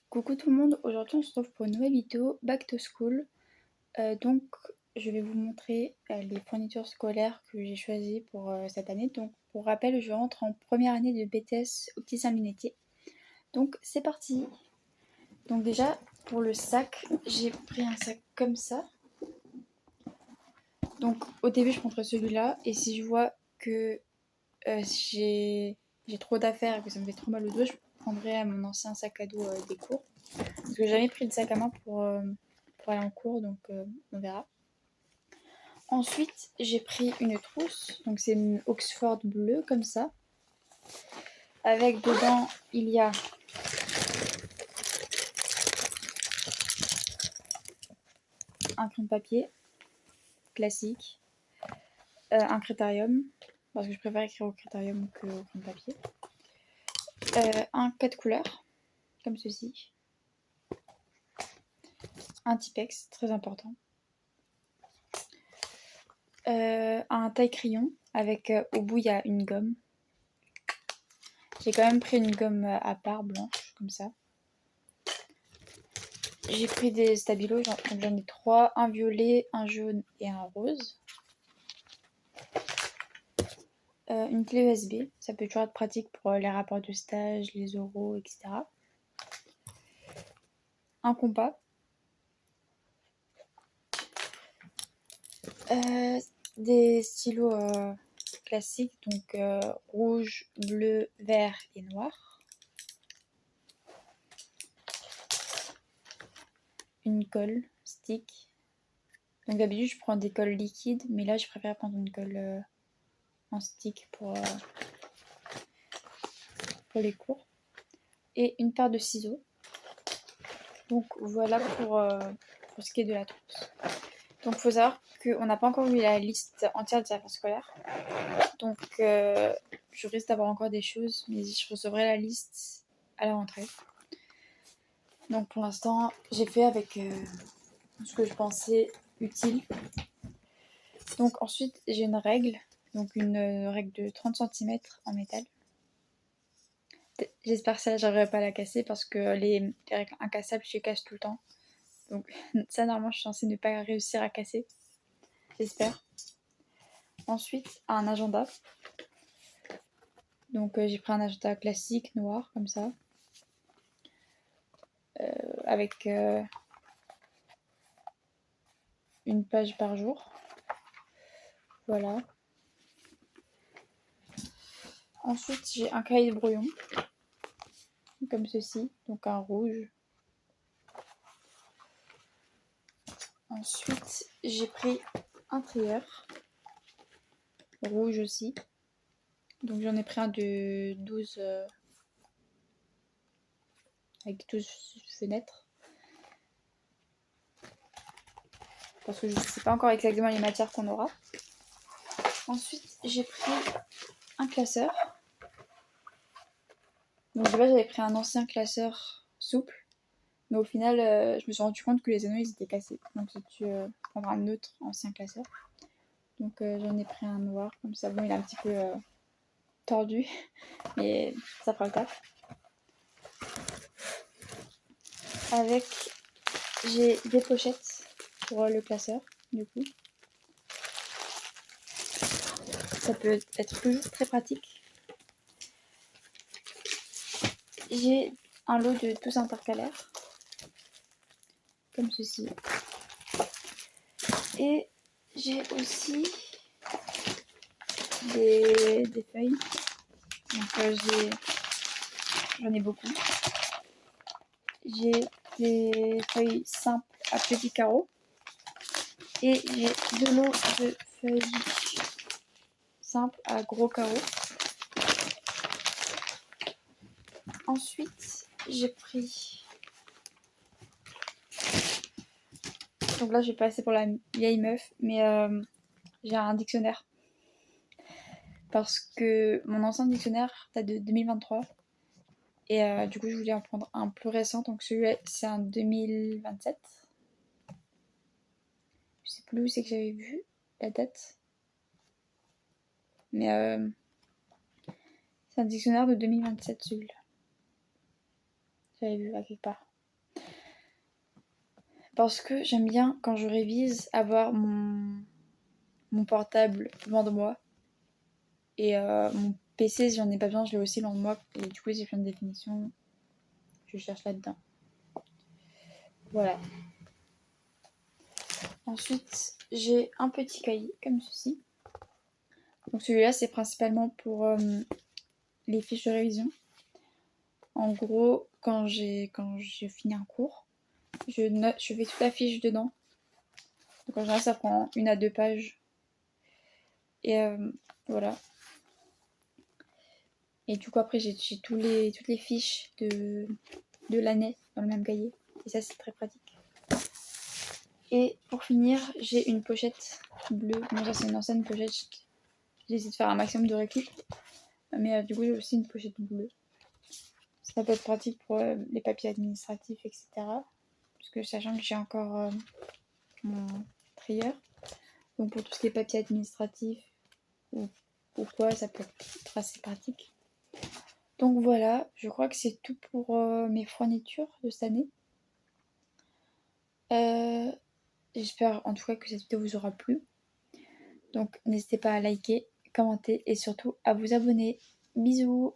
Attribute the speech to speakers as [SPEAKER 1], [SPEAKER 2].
[SPEAKER 1] Coucou tout le monde, aujourd'hui on se retrouve pour une nouvelle vidéo Back to School. Donc je vais vous montrer les fournitures scolaires que j'ai choisies pour cette année. Donc pour rappel, je rentre en première année de BTS opticien-lunetier. Donc c'est parti. Donc déjà pour le sac, j'ai pris un sac comme ça. Donc au début je prendrai celui-là et si je vois que j'ai trop d'affaires et que ça me fait trop mal au dos, je prendrai mon ancien sac à dos des cours. Parce que j'ai jamais pris de sac à main pour aller en cours, donc on verra. Ensuite, j'ai pris une trousse, donc c'est une Oxford bleue comme ça. Avec dedans, il y a un crayon de papier classique, un critérium, parce que je préfère écrire au critérium qu'au crayon de papier. Un 4 couleurs, comme ceci. Un Tipex, très important. Un taille-crayon, avec au bout il y a une gomme. J'ai quand même pris une gomme à part, blanche, comme ça. J'ai pris des stabilos, j'en ai 3, un violet, un jaune et un rose. Une clé USB, ça peut toujours être pratique pour les rapports de stage, les oraux, etc. Un compas. Des stylos classiques, donc rouge, bleu, vert et noir. Une colle stick. Donc d'habitude je prends des colles liquides, mais là je préfère prendre une colle en stick pour les cours. Et une paire de ciseaux. Donc voilà pour ce qui est de la trousse. Donc il faut savoir qu'on n'a pas encore eu la liste entière des affaires scolaires. Donc je risque d'avoir encore des choses, mais je recevrai la liste à la rentrée. Donc pour l'instant, j'ai fait avec ce que je pensais utile. Donc ensuite, j'ai une règle. Donc une règle de 30 cm en métal. J'espère que ça, j'arriverai pas à la casser parce que les règles incassables, je les casse tout le temps. Donc ça, normalement, je suis censée ne pas réussir à casser. J'espère. Ensuite, un agenda. Donc j'ai pris un agenda classique, noir, comme ça. Avec une page par jour. Voilà. Ensuite, j'ai un cahier de brouillon. Comme ceci. Donc un rouge. Ensuite, j'ai pris un trieur. Rouge aussi. Donc j'en ai pris un de 12 avec 12 fenêtres. Parce que je ne sais pas encore exactement les matières qu'on aura. Ensuite, j'ai pris un classeur. Donc de base, j'avais pris un ancien classeur souple. Mais au final, je me suis rendu compte que les anneaux, ils étaient cassés. Donc j'ai dû prendre un autre ancien classeur. Donc j'en ai pris un noir. Comme ça, bon, il est un petit peu tordu. Mais ça fera le taf. Avec, j'ai des pochettes pour le classeur, du coup. Ça peut être toujours très pratique. J'ai un lot de tous intercalaires, comme ceci. Et j'ai aussi des feuilles. Donc j'en ai beaucoup. J'ai des feuilles simples à petits carreaux. Et j'ai deux lots de feuilles simples à gros carreaux. Ensuite, j'ai pris... Donc là, je vais passer pour la vieille meuf, mais j'ai un dictionnaire. Parce que mon ancien dictionnaire date de 2023. Et du coup, je voulais en prendre un plus récent. Donc celui-là, c'est un 2027. Je sais plus où c'est que j'avais vu la date. Mais c'est un dictionnaire de 2027, celui-là. J'avais vu à quelque part. parce que j'aime bien quand je révise avoir mon portable loin de moi et mon PC si j'en ai pas besoin je l'ai aussi loin de moi et du coup si j'ai besoin de définition je cherche là-dedans. Voilà. Ensuite j'ai un petit cahier comme ceci. Donc celui-là c'est principalement pour les fiches de révision. En gros quand j'ai fini un cours je fais toute la fiche dedans. Donc en général ça prend 1 à 2 pages. Et voilà. Et du coup après j'ai toutes les fiches de l'année dans le même cahier. Et ça c'est très pratique. Et pour finir j'ai une pochette bleue. Bon ça c'est une ancienne pochette. J'ai essayé de faire un maximum de récup. Mais du coup j'ai aussi une pochette bleue. Ça peut être pratique pour les papiers administratifs, etc. Parce que sachant que j'ai encore mon trieur. Donc pour tout ce qui est papier administratif ou quoi, ça peut être assez pratique. Donc voilà, je crois que c'est tout pour mes fournitures de cette année. J'espère en tout cas que cette vidéo vous aura plu. Donc n'hésitez pas à liker, commenter et surtout à vous abonner. Bisous!